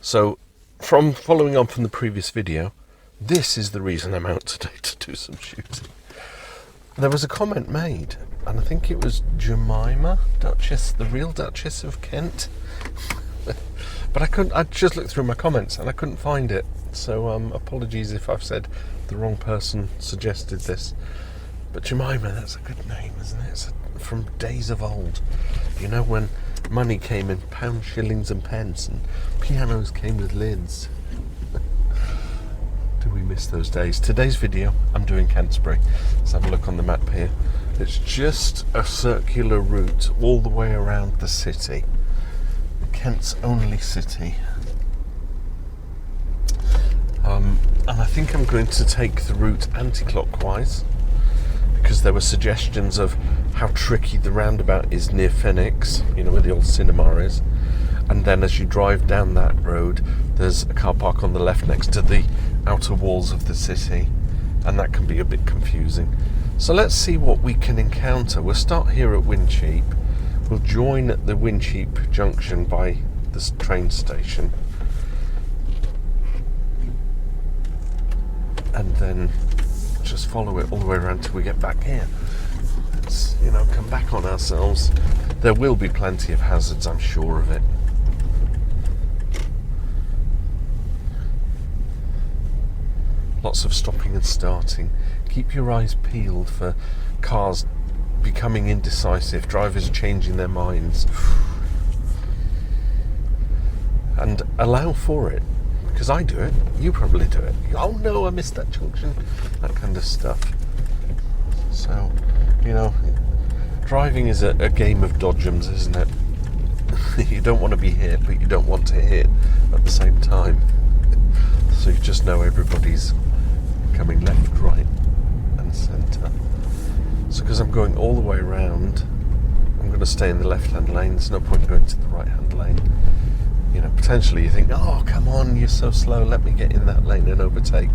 So, from following on from the previous video, this is the reason I'm out today, to do some shooting. There was a comment made, and I think it was Jemima, Duchess, the real Duchess of Kent. But I just looked through my comments and I couldn't find it. So apologies if I've said the wrong person suggested this. But Jemima, that's a good name, isn't it? It's from days of old. You know, when money came in pounds, shillings and pence, and pianos came with lids. Do we miss those days? Today's video, I'm doing Canterbury. Let's have a look on the map here. It's just a circular route all the way around the city. Kent's only city. And I think I'm going to take the route anti-clockwise, because there were suggestions of how tricky the roundabout is near Phoenix, you know, where the old cinema is. And then as you drive down that road, there's a car park on the left next to the outer walls of the city, and that can be a bit confusing. So let's see what we can encounter. We'll start here at Wincheap. We'll join at the Wincheap junction by this train station, and then just follow it all the way around till we get back here. Let's, you know, come back on ourselves. There will be plenty of hazards, I'm sure of it. Lots of stopping and starting. Keep your eyes peeled for cars becoming indecisive, drivers changing their minds. And allow for it, because I do it, you probably do it. Oh no, I missed that junction, that kind of stuff. So, you know, driving is a game of dodgems, isn't it? You don't want to be hit, but you don't want to hit at the same time. So you just know everybody's coming left, right and centre. So because I'm going all the way around, I'm going to stay in the left-hand lane. There's no point going to the right-hand lane. You know, potentially you think, oh, come on, you're so slow, let me get in that lane and overtake.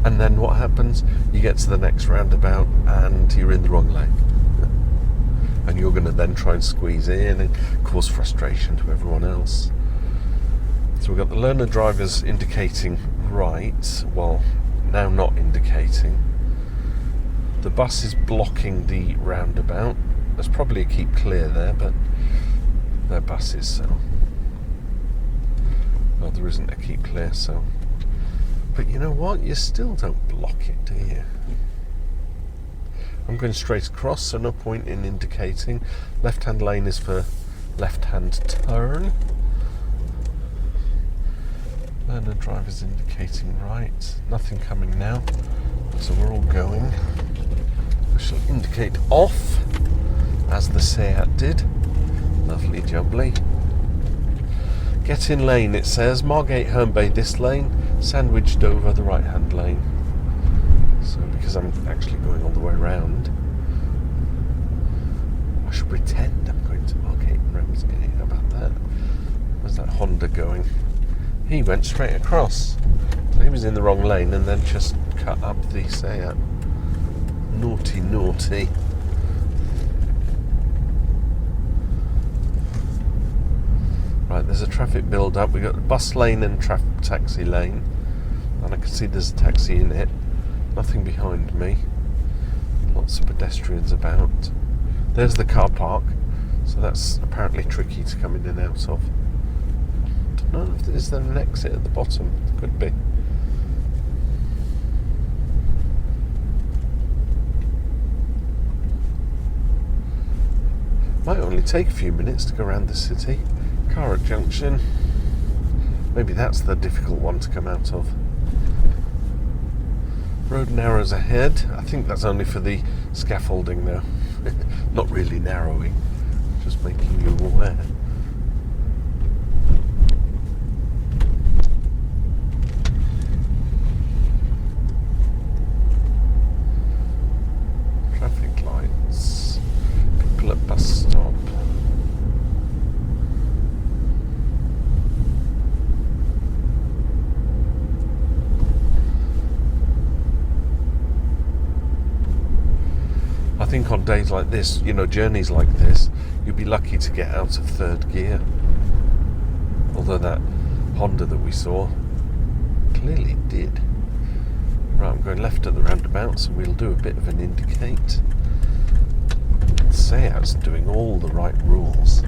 And then what happens? You get to the next roundabout and you're in the wrong lane. And you're going to then try and squeeze in and cause frustration to everyone else. So we've got the learner drivers indicating right, well, now not indicating. The bus is blocking the roundabout. There's probably a keep clear there, but they're buses, so... Well, there isn't a keep clear, so... But you know what? You still don't block it, do you? I'm going straight across, so no point in indicating. Left-hand lane is for left-hand turn. Learner driver's indicating right. Nothing coming now, so we're all going. We shall indicate off, as the Seat did. Lovely jubbly. Get in lane, it says. Margate Herne Bay this lane, Sandwich Dover the right hand lane. So because I'm actually going all the way around, I should pretend I'm going to Margate Ramsgate. How about that? Where's that Honda going? He went straight across. So he was in the wrong lane and then just cut up the Seat. Naughty, naughty. Right, there's a traffic build-up. We've got the bus lane and taxi lane. And I can see there's a taxi in it. Nothing behind me. Lots of pedestrians about. There's the car park. So that's apparently tricky to come in and out of. I don't know, is there an exit at the bottom? Could be. Might only take a few minutes to go around the city. Carrot Junction. Maybe that's the difficult one to come out of. Road narrows ahead. I think that's only for the scaffolding though. Not really narrowing, just making you aware. Traffic lights. People at bus stop. I think on days like this, you know, journeys like this, you'd be lucky to get out of third gear. Although that Honda that we saw clearly did. Right, I'm going left at the roundabout, so we'll do a bit of an indicate. Seat's doing all the right rules.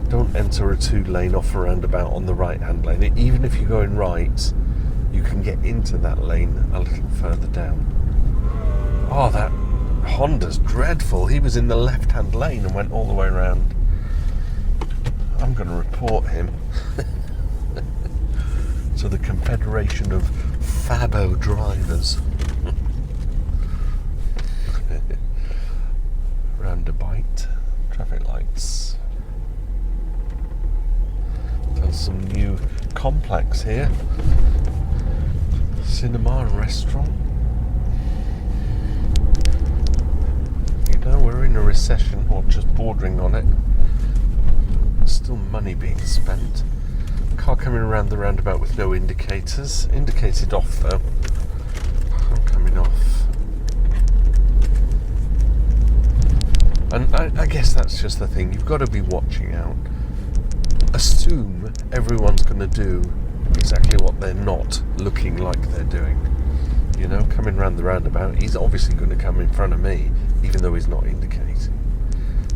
Don't enter a 2-lane off a roundabout on the right-hand lane. Even if you're going right, you can get into that lane a little further down. Oh, that Honda's dreadful. He was in the left-hand lane and went all the way around. I'm going to report him to the Confederation of Fabo Drivers. Roundabout, traffic lights. There's some new complex here. Cinema and restaurant. You know, we're in a recession, or just bordering on it. There's still money being spent. Car coming around the roundabout with no indicators. Indicated off though. I'm coming off. And I guess that's just the thing. You've got to be watching out. Assume everyone's going to do exactly what they're not looking like they're doing. You know, coming around the roundabout, he's obviously going to come in front of me, even though he's not indicating.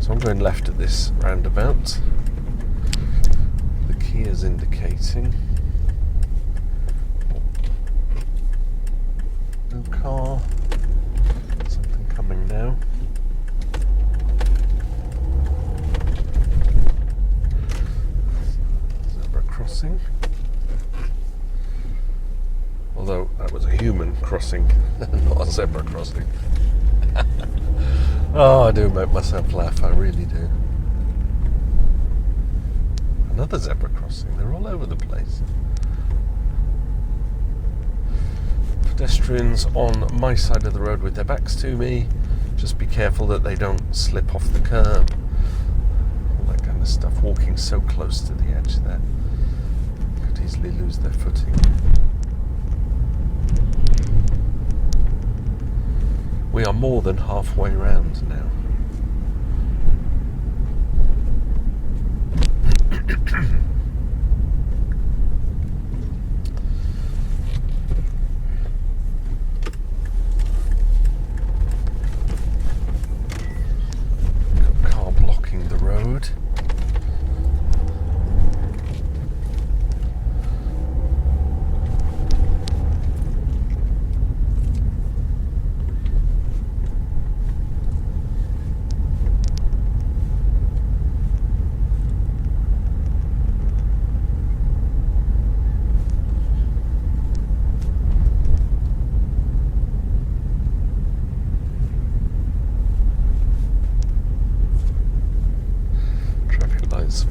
So I'm going left at this roundabout. The Kia's indicating. New car. Something coming now. Zebra crossing. Although that was a human crossing, not a zebra crossing. Oh, I do make myself laugh, I really do. Another zebra crossing, they're all over the place. Pedestrians on my side of the road with their backs to me. Just be careful that they don't slip off the curb. All that kind of stuff, walking so close to the edge there. Could easily lose their footing. We are more than halfway round now. Got a car blocking the road.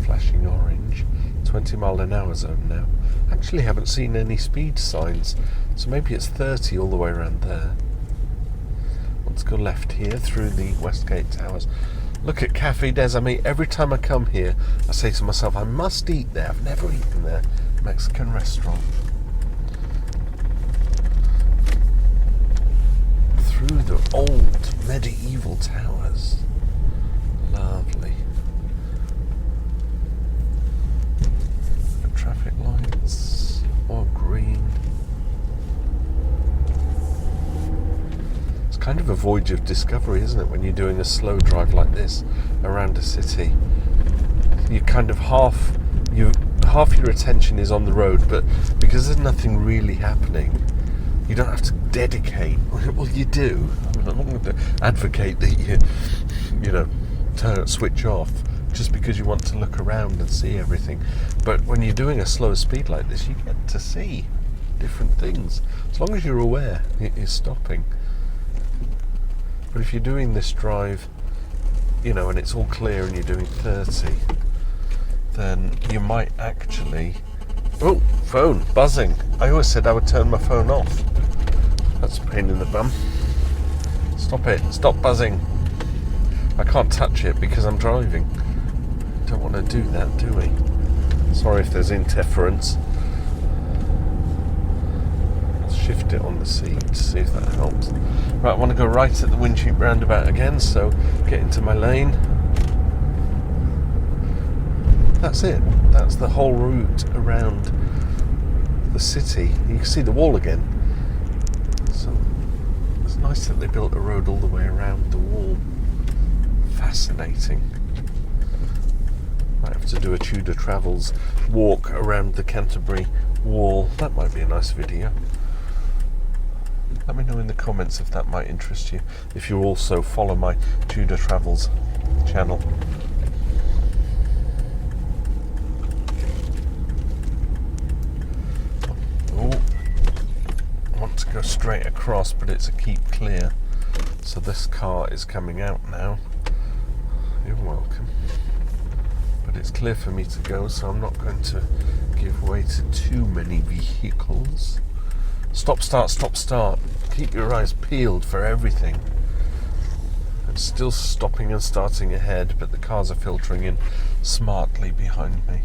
Flashing orange, 20-mile-an-hour zone now. Actually haven't seen any speed signs, so maybe it's 30 all the way around there. Let's go left here through the Westgate Towers. Look at Cafe des Amis. Every time I come here I say to myself, I must eat there. I've never eaten there. Mexican restaurant. Through the old medieval towers. Lovely. Traffic lights, or green. It's kind of a voyage of discovery, isn't it, when you're doing a slow drive like this around a city? You kind of half your attention is on the road, but because there's nothing really happening, you don't have to dedicate. Well, you do. I'm not going to advocate that you switch off just because you want to look around and see everything. But when you're doing a slower speed like this, you get to see different things. As long as you're aware it is stopping. But if you're doing this drive, and it's all clear and you're doing 30, then you might actually... Oh, phone, buzzing. I always said I would turn my phone off. That's a pain in the bum. Stop it, stop buzzing. I can't touch it because I'm driving. Don't want to do that, do we? Sorry if there's interference. Let's shift it on the seat, see if that helps. Right, I want to go right at the Windsheep roundabout again, so get into my lane. that's it. That's the whole route around the city. You can see the wall again. So it's nice that they built a road all the way around the wall. Fascinating. Might have to do a Tudor Travels walk around the Canterbury wall. That might be a nice video. Let me know in the comments if that might interest you, if you also follow my Tudor Travels channel. Oh, I want to go straight across, but it's a keep clear. So this car is coming out now. You're welcome. But it's clear for me to go, so I'm not going to give way to too many vehicles. Stop, start, stop, start. Keep your eyes peeled for everything. I'm still stopping and starting ahead, but the cars are filtering in smartly behind me.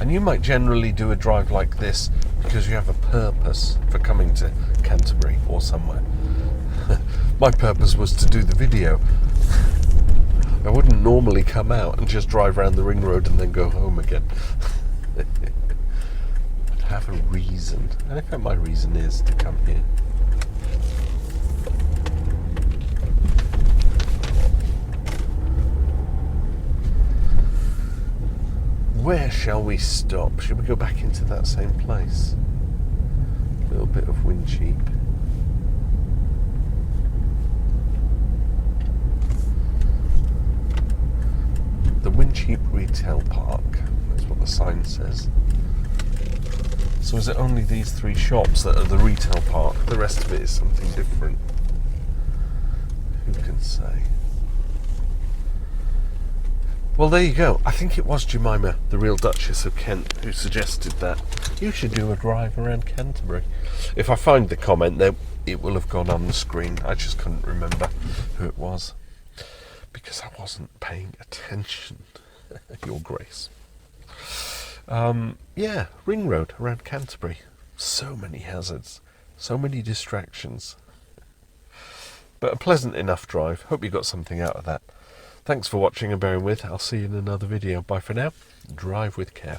And you might generally do a drive like this because you have a purpose for coming to Canterbury or somewhere. My purpose was to do the video. I wouldn't normally come out and just drive around the ring road and then go home again. I'd have a reason. And I think my reason is to come here. Where shall we stop? Should we go back into that same place? A little bit of wind cheap. The Wincheap Retail Park, that's what the sign says. So is it only these 3 shops that are the retail park? The rest of it is something different. Who can say? Well, there you go. I think it was Jemima, the real Duchess of Kent, who suggested that you should do a drive around Canterbury. If I find the comment, there it will have gone on the screen. I just couldn't remember who it was, because I wasn't paying attention, Your Grace. Yeah, ring road around Canterbury. So many hazards, so many distractions. But a pleasant enough drive. Hope you got something out of that. Thanks for watching and bearing with. I'll see you in another video. Bye for now. Drive with care.